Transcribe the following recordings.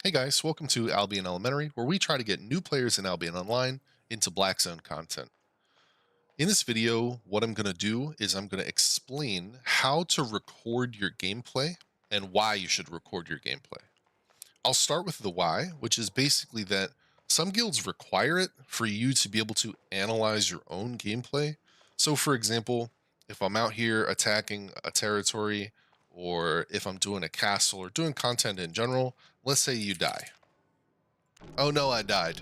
Hey guys, welcome to Albion Elementary, where we try to get new players in Albion Online into Black Zone content. In this video, what I'm going to do is I'm going to explain how to record your gameplay and why you should record your gameplay. I'll start with the why, which is basically that some guilds require it for you to be able to analyze your own gameplay. So for example, if I'm out here attacking a territory, or if I'm doing a castle or doing content in general, let's say you die. Oh no, I died.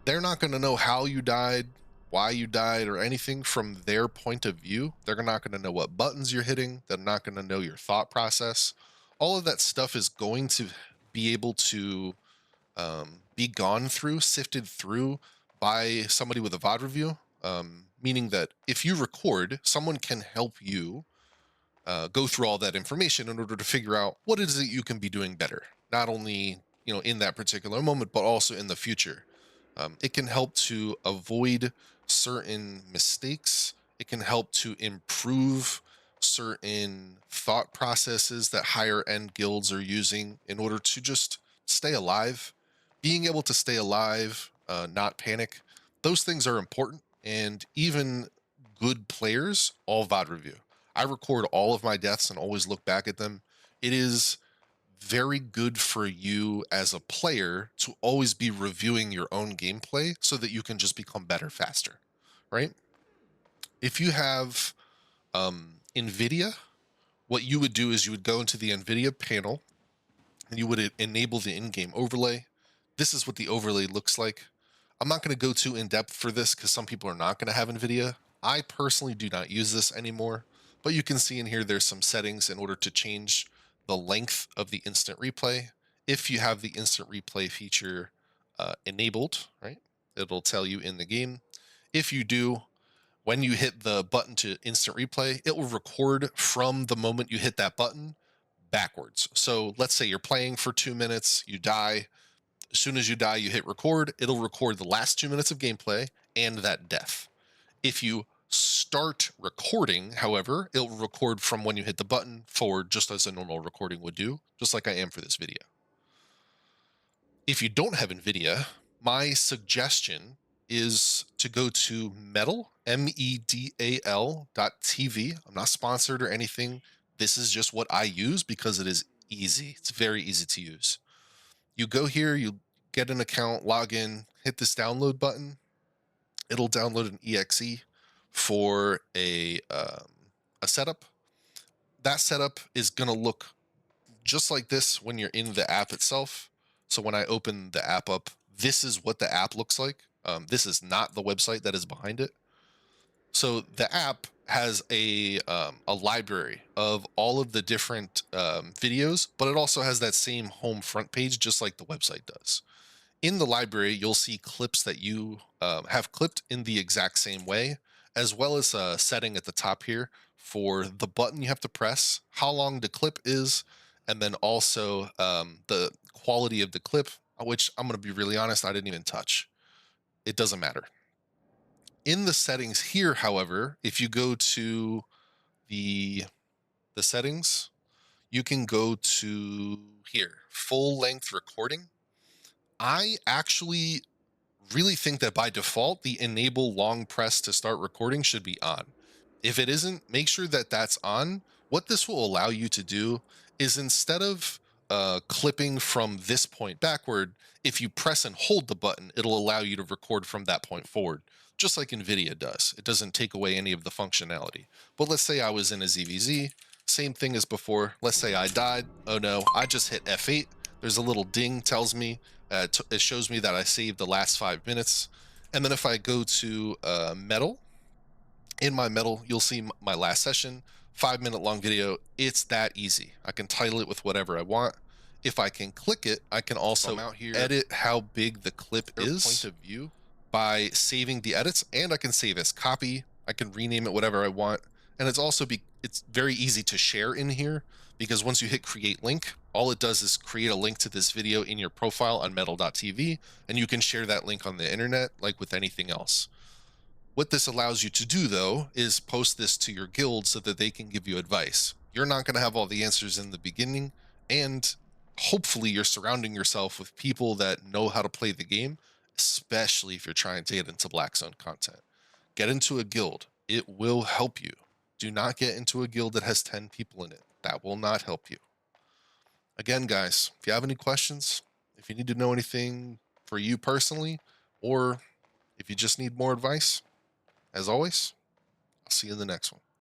They're not going to know how you died, why you died, or anything from their point of view. They're not going to know what buttons you're hitting. They're not going to know your thought process. All of that stuff is going to be able to be gone through, sifted through by somebody with a VOD review. Meaning that if you record, someone can help you go through all that information in order to figure out what it is that you can be doing better. Not only in that particular moment, but also in the future. It can help to avoid certain mistakes. It can help to improve certain thought processes that higher end guilds are using in order to just stay alive. Being able to stay alive, not panic, those things are important. And even good players all VOD review. I record all of my deaths and always look back at them. It is very good for you as a player to always be reviewing your own gameplay so that you can just become better faster, right? If you have Nvidia, what you would do is you would go into the Nvidia panel and you would enable the in-game overlay. This is what the overlay looks like. I'm not going to go too in depth for this because some people are not going to have Nvidia. I personally do not use this anymore, but you can see in here there's some settings in order to change the length of the instant replay. If you have the instant replay feature enabled, right, it'll tell you in the game. If you do, when you hit the button to instant replay, it will record from the moment you hit that button backwards. So let's say you're playing for 2 minutes, you die. As soon as you die, you hit record. It'll record the last 2 minutes of gameplay and that death. If you start recording, however, it'll record from when you hit the button forward, just as a normal recording would do, just like I am for this video. If you don't have Nvidia, my suggestion is to go to Medal, MEDAL.tv. I'm not sponsored or anything. This is just what I use because it is easy. It's very easy to use. You go here, you get an account, log in, hit this download button. It'll download an exe for a setup. That setup is going to look just like this when you're in the app itself. So when I open the app up, this is what the app looks like. This is not the website that is behind it. So the app has a library of all of the different videos, but it also has that same home front page, just like the website does. In the library, you'll see clips that you have clipped in the exact same way, as well as a setting at the top here for the button you have to press, how long the clip is, and then also the quality of the clip, which I'm going to be really honest, I didn't even touch. It doesn't matter. In the settings here, however, if you go to the settings, you can go to here, full length recording. I actually really think that by default, the enable long press to start recording should be on. If it isn't, make sure that that's on. What this will allow you to do is instead of clipping from this point backward, if you press and hold the button, it'll allow you to record from that point forward, just like Nvidia does. It doesn't take away any of the functionality. But let's say I was in a ZVZ, same thing as before. Let's say I died. Oh no, I just hit F8. There's a little ding tells me, it shows me that I saved the last 5 minutes. And then if I go to Medal, in my Medal, you'll see my last session, 5-minute long video. It's that easy. I can title it with whatever I want. If I can click it, I can also out here edit how big the clip is point of view by saving the edits, and I can save as copy. I can rename it whatever I want. And it's very easy to share in here because once you hit create link, all it does is create a link to this video in your profile on medal.tv, and you can share that link on the internet like with anything else. What this allows you to do, though, is post this to your guild so that they can give you advice. You're not going to have all the answers in the beginning, and hopefully you're surrounding yourself with people that know how to play the game, especially if you're trying to get into Black Zone content. Get into a guild, it will help you. Do not get into a guild that has 10 people in it. That will not help you. Again, guys, if you have any questions, if you need to know anything for you personally, or if you just need more advice, as always, I'll see you in the next one.